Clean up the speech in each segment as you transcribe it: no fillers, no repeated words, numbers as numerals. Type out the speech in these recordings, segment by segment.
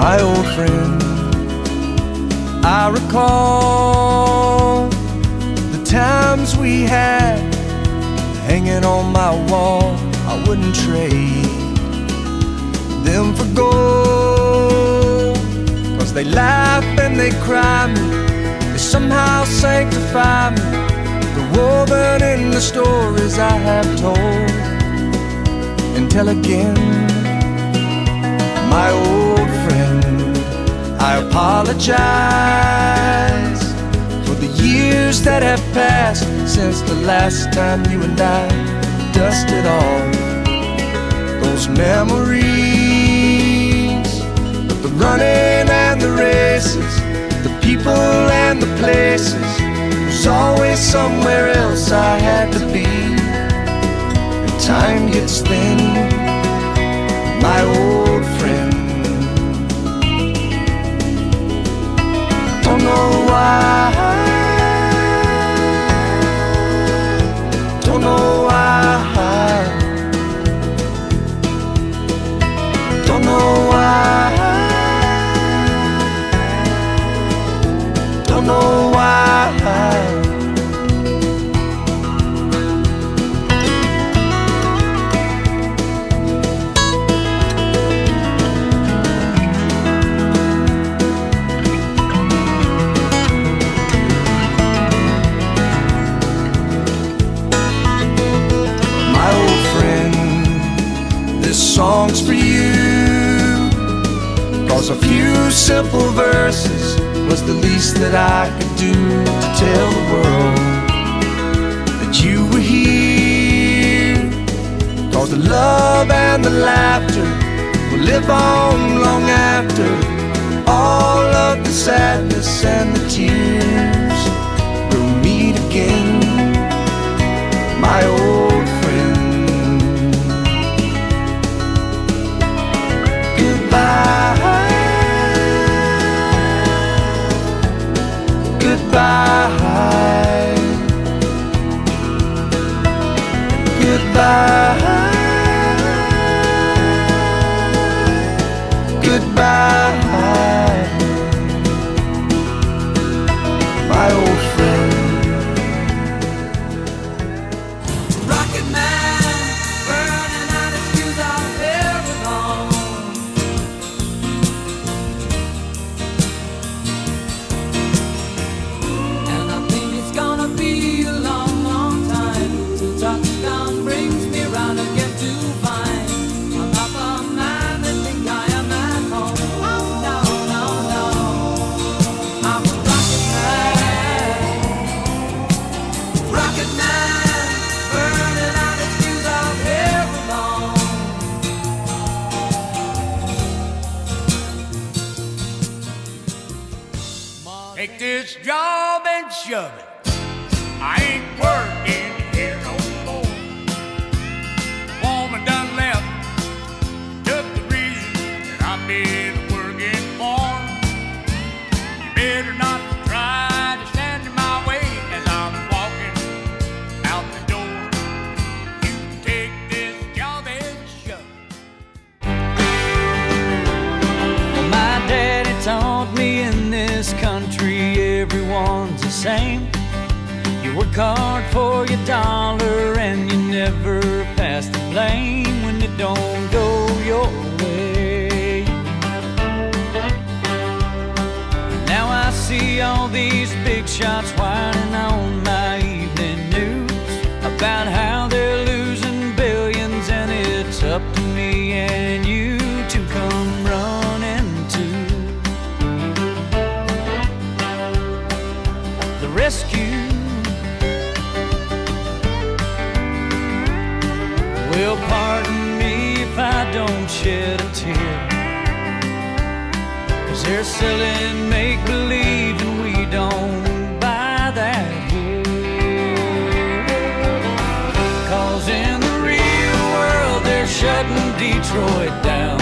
my old friend. I recall the times we had hanging on my wall. I wouldn't trade them for gold, 'cause they laugh and they cry me, they somehow sanctify me. They're woven in the stories I have told and tell again. My old friend, I apologize for the years that have passed since the last time you and I dusted off those memories of the running and the races, the people and the places. There's always somewhere else I had to be, and time gets thin. My old friend, don't know why, don't know why, don't know why, don't know why. Songs for you, 'cause a few simple verses was the least that I could do to tell the world that you were here. 'Cause the love and the laughter will live on long after all of the sadness and the tears. We'll meet again, my old friend. Goodbye, goodbye, goodbye, my old friend. Rocket man, burning out his fuse out there alone. Take this job and shove it. I ain't working here no more. Woman done left, took the reason that I've been working for. You better not try to stand in my way as I'm walking out the door. You can take this job and shove it. Well, my daddy taught me in this country everyone's the same. You work hard for your dollar and you never pass the blame when it don't go your way. Now I see all these big shots whining on my evening news about how they're losing billions, and it's up to me and you to come running to the rescue. Well, pardon me if I don't shed a tear, 'cause they're selling make-believe and we don't buy that here. 'Cause in the real world they're shutting Detroit down,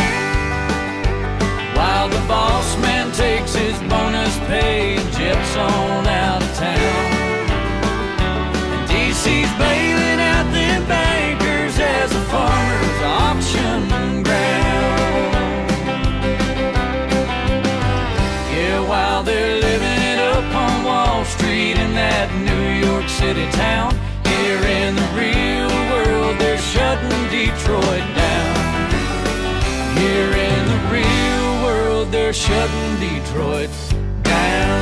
while the boss man takes his bonus pay and jets on out of town. And DC's bailing out them bankers as a farmer's auction ground. city town. Here in the real world, they're shutting Detroit down. Here in the real world, they're shutting Detroit down.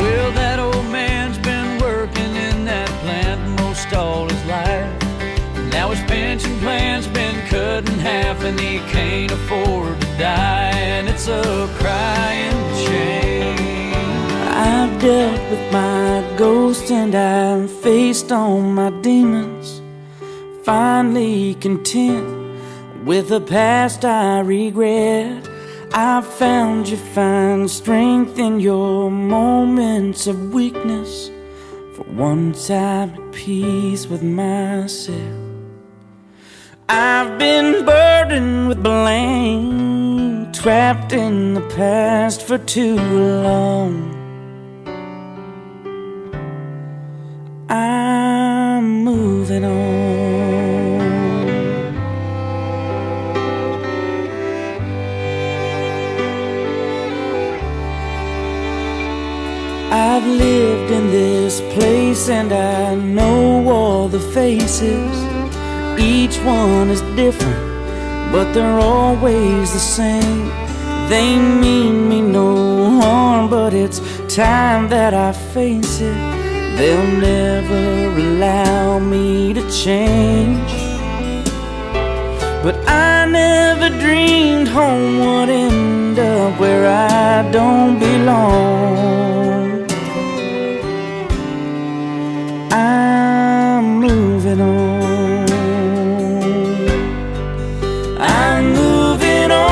Well, that old man's been working in that plant most all his life. Now his pension plan's been cut in half and he can't afford to die, and it's a crying shame. I've dealt with my ghost and I've faced on my demons, finally content with the past I regret. I've found you find strength in your moments of weakness. For once I'm at peace with myself. I've been burdened with blame, trapped in the past for too long. I'm moving on. I've lived in this place and I know all the faces. Each one is different, but they're always the same. They mean me no harm, but it's time that I face it. They'll never allow me to change. But I never dreamed home would end up where I don't belong. I'm moving on. I'm moving on.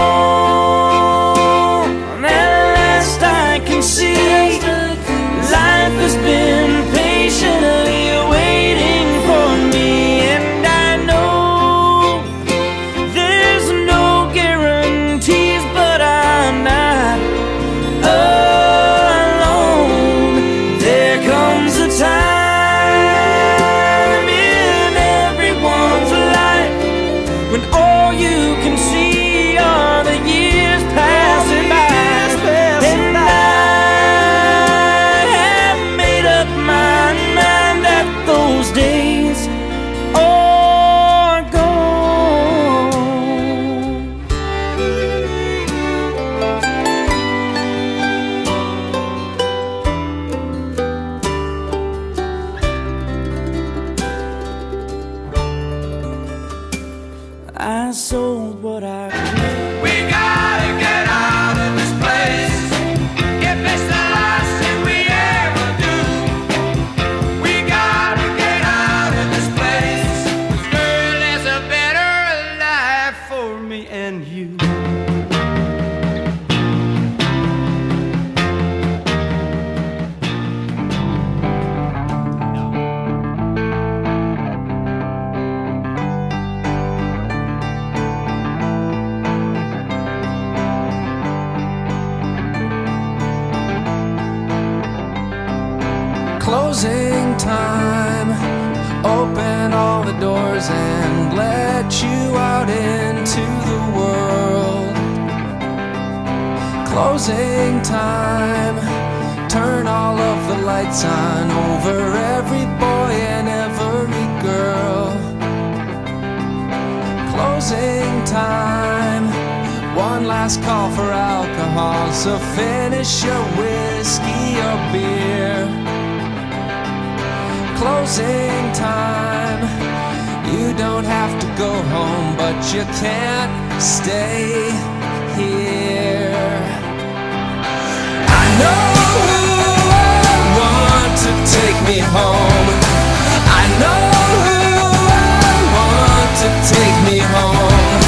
At last I can see life has been patiently waiting for me, and I know there's no guarantees, but I'm not alone. There comes a time in everyone's life when all you can see are the years passing by. And I have made up my mind that those days are gone. I sold what I could. We gotta get out of this place. If it's the last thing we ever do, we gotta get out of this place. 'Cause girl, there's a better life for me and you. Closing time. Open all the doors and let you out into the world. Closing time. Turn all of the lights on over every boy and every girl. Closing time. One last call for alcohol, so finish your whiskey or beer. Closing time. You don't have to go home, but you can't stay here. I know who I want to take me home. I know who I want to take me home.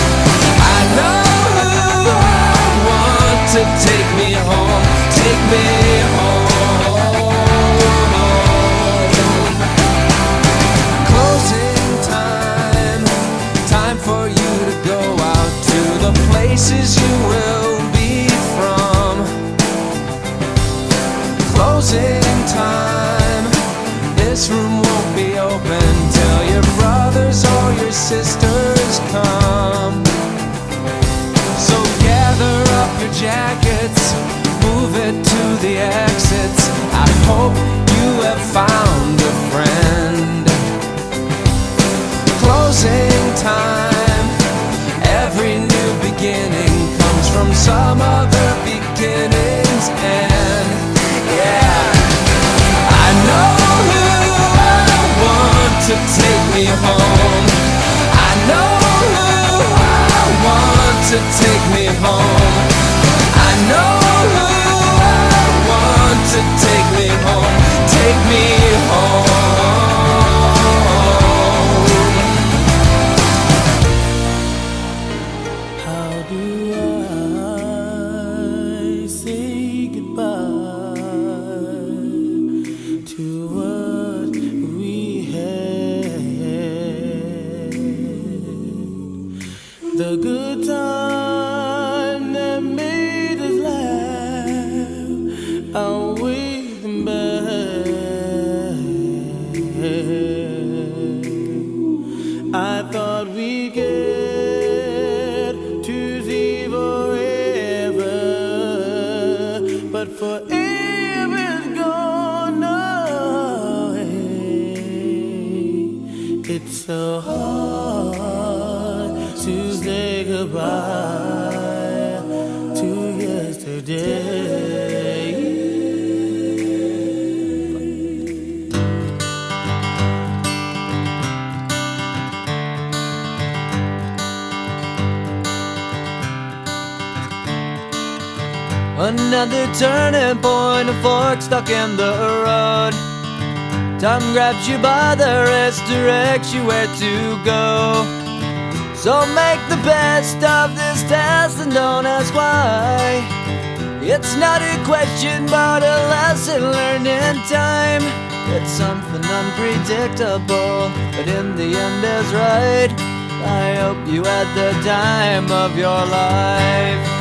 I know who I want to take me home. Take me home. Closing time. Time for you to go out to the places you will be from. Closing time. This room won't be open some other beginning's end. Yeah, I know who I want to take me home. I know who I want to take me home. I know who I want to take me home. Take me home. How do I say goodbye to what we had? The good time that made us laugh outweigh them bad. I thought we'd get to see forever, but forever's gone away. It's so hard to say goodbye to yesterday. Another turning point, a fork stuck in the road. Time grabs you by the wrist, directs you where to go. So make the best of this test and don't ask why. It's not a question but a lesson learned in time. It's something unpredictable, but in the end is right. I hope you had the time of your life.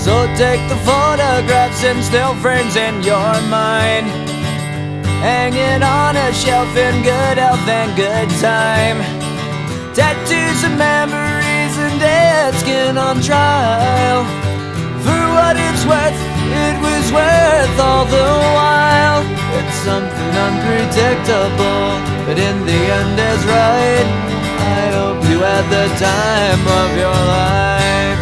So take the photographs and still frames in your mind, hanging on a shelf in good health and good time. Tattoos of memories and dead skin on trial. For what it's worth, it was worth all the while. It's something unpredictable, but in the end is right. I hope you had the time of your life.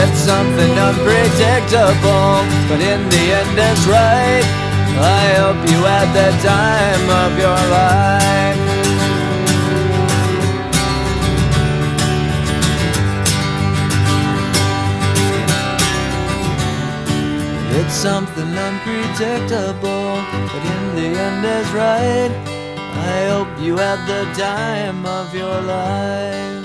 It's something unpredictable, but in the end it's right. I hope you had the time of your life. It's something unpredictable, but in the end is right. I hope you had the time of your life.